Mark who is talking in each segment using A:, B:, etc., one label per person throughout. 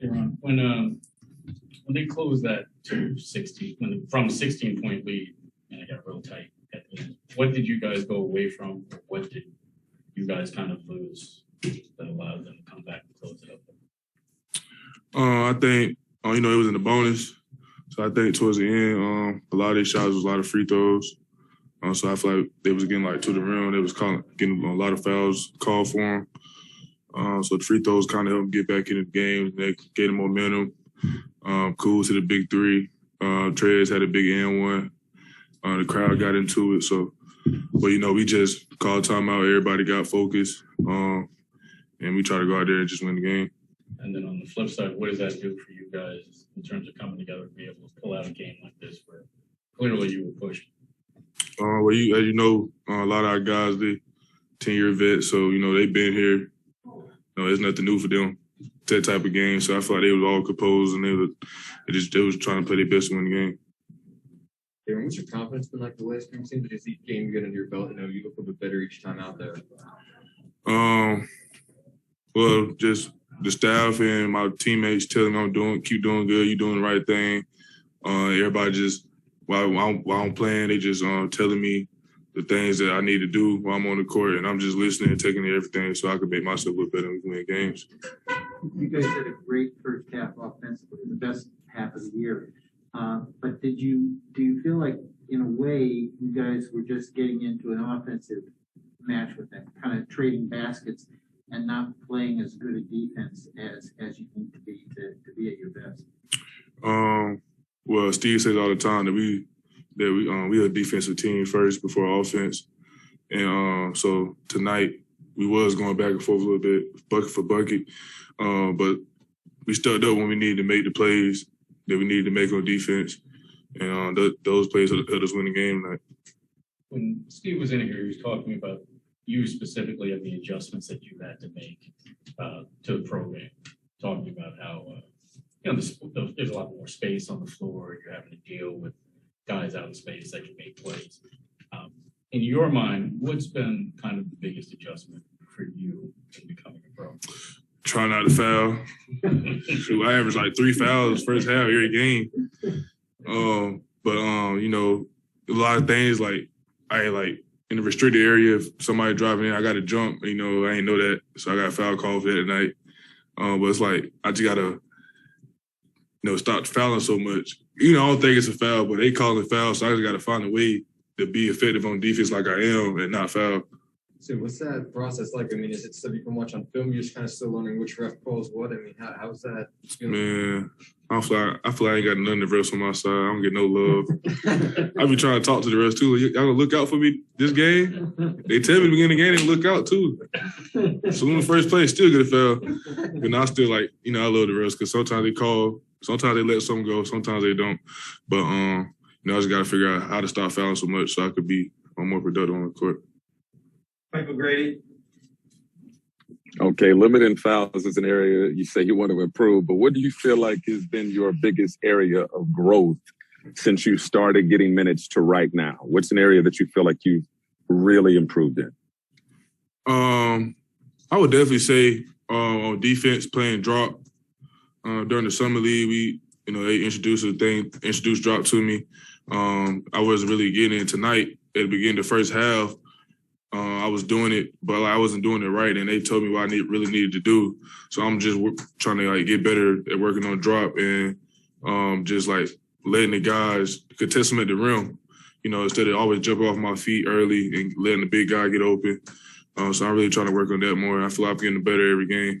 A: When they closed that to 16, from 16-point lead, and it got real tight at the end, what did you guys go away from? Or what did you guys kind of lose that allowed them to come back and close it up?
B: I think, it was in the bonus. So I think towards the end, a lot of their shots was a lot of free throws. So I feel like they was getting to the rim. They was getting a lot of fouls called for them. So the free throws kind of helped them get back into the game. They gave them momentum. Kuz hit a big three. Trez had a big and one. The crowd got into it. So, but we just called timeout. Everybody got focused, and we tried to go out there and just win the game.
A: And then on the flip side, what does that do for you guys in terms of coming together to be able to pull out a game like this where clearly you were pushed?
B: Well, as you know, a lot of our guys, they 10-year vets, so they've been here. It's nothing new for them. That type of game. So I feel like they was all composed and they was trying to play their best to win the game.
C: Aaron, what's your confidence been like the last game? Seems like as each game you get under your belt, you look a bit better each time out there.
B: Well, just the staff and my teammates telling me keep doing good, you're doing the right thing. Everybody just while I'm playing, they just telling me the things that I need to do while I'm on the court, and I'm just listening and taking everything so I can make myself look better and win games.
D: You guys had a great first half offensively, the best half of the year. But do you feel like, in a way, you guys were just getting into an offensive match with them, kind of trading baskets and not playing as good a defense as you need to be at your best?
B: Well, Steve says all the time that we are a defensive team first before offense, and so tonight we was going back and forth a little bit, bucket for bucket, but we stuck up when we needed to make the plays that we needed to make on defense, and those plays helped us win the game tonight.
A: When Steve was in here, he was talking about you specifically and the adjustments that you had to make to the program, talking about how there's a lot more space on the floor. You're having to deal with guys out in space that can make plays. In your mind, what's been kind of the biggest adjustment for you in becoming a pro?
B: Try not to foul. Shoot, I averaged like 3 fouls first half every game. But a lot of things in the restricted area, if somebody driving in, I got to jump. I ain't know that, so I got a foul call for that tonight. But it's like I just gotta stop fouling so much. I don't think it's a foul, but they call it foul, so I just got to find a way to be effective on defense like I am and not foul.
C: So what's that process like? I mean, is it stuff you can watch on film? You're just kind of still learning which ref calls what? I mean, how's that?
B: Man, I feel like I ain't got none of the refs on my side. I don't get no love. I be trying to talk to the refs too. Y'all gonna look out for me this game? They tell me to begin the game and look out too. So in the first place, still get a foul. But I still I love the refs because sometimes they call. Sometimes they let some go, sometimes they don't. But I just got to figure out how to stop fouling so much so I could be more productive on the court.
D: Michael Grady.
E: Okay, limiting fouls is an area you say you want to improve, but what do you feel like has been your biggest area of growth since you started getting minutes to right now? What's an area that you feel like you've really improved in?
B: I would definitely say on defense, playing drop. During the summer league, they introduced drop to me. I wasn't really getting it tonight. At the beginning of the first half, I was doing it, but I wasn't doing it right, and they told me what I really needed to do. So I'm just trying to get better at working on drop and just letting the guys contest them at the rim. Instead of always jumping off my feet early and letting the big guy get open. So I'm really trying to work on that more. I feel like I'm getting better every game.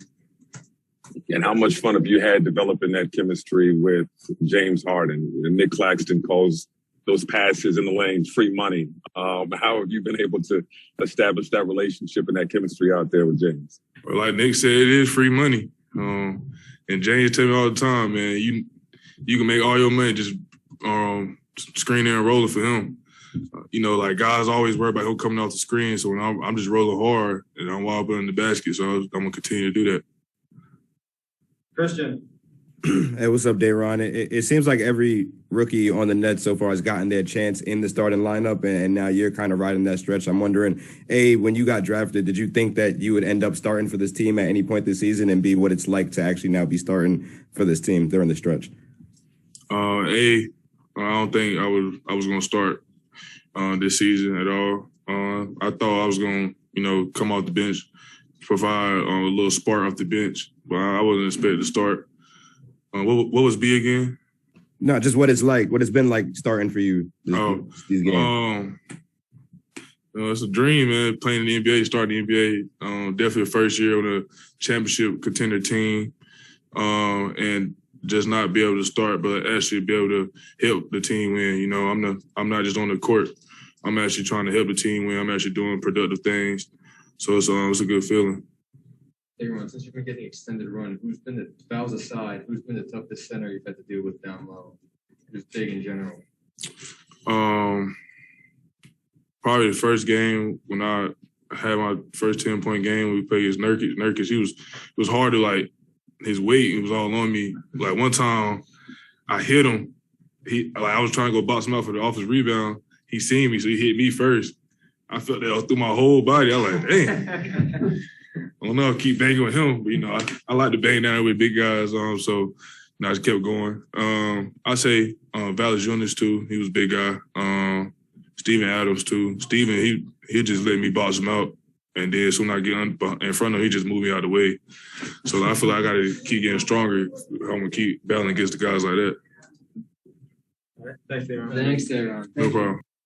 E: And how much fun have you had developing that chemistry with James Harden? And Nick Claxton calls those passes in the lane free money. How have you been able to establish that relationship and that chemistry out there with James?
B: Well, like Nick said, it is free money. And James tell me all the time, man, you can make all your money just screening and rolling for him. Guys always worry about him coming off the screen. So when I'm just rolling hard and I'm wobbling in the basket, so I'm going to continue to do that.
D: Christian.
F: Hey, what's up, Dayron? It seems like every rookie on the Nets so far has gotten their chance in the starting lineup, and now you're kind of riding that stretch. I'm wondering, A, when you got drafted, did you think that you would end up starting for this team at any point this season, and B, what it's like to actually now be starting for this team during the stretch?
B: I don't think I was going to start this season at all. I thought I was going to, come off the bench, provide a little spark off the bench, but I wasn't expected to start. What was B again?
F: No, just what it's like, what it's been like starting for you these games.
B: It's a dream, man. Playing in the NBA, starting the NBA. Definitely the first year on a championship contender team, and just not be able to start, but actually be able to help the team win. I'm not just on the court. I'm actually trying to help the team win. I'm actually doing productive things. So it's a good feeling.
C: Everyone, since you've been getting extended run, who's been the fouls aside? Who's been the toughest center you've had to deal with down low? Just big in general.
B: Probably the first game when I had my first 10-point game, we played against Nurkic. Nurkic, it was hard to his weight. It was all on me. Like one time, I hit him. I was trying to go box him out for the offensive rebound. He seen me, so he hit me first. I felt that through my whole body. I was like, dang. I don't know, keep banging with him, but I like to bang down with big guys. So I just kept going. I say Valanciunas too. He was a big guy. Steven Adams too. Steven, he just let me box him out, and then as soon as I get in front of him, he just moved me out of the way. So I feel like I got to keep getting stronger. I'm gonna keep battling against the guys like that.
C: Thanks, Aaron.
B: No problem.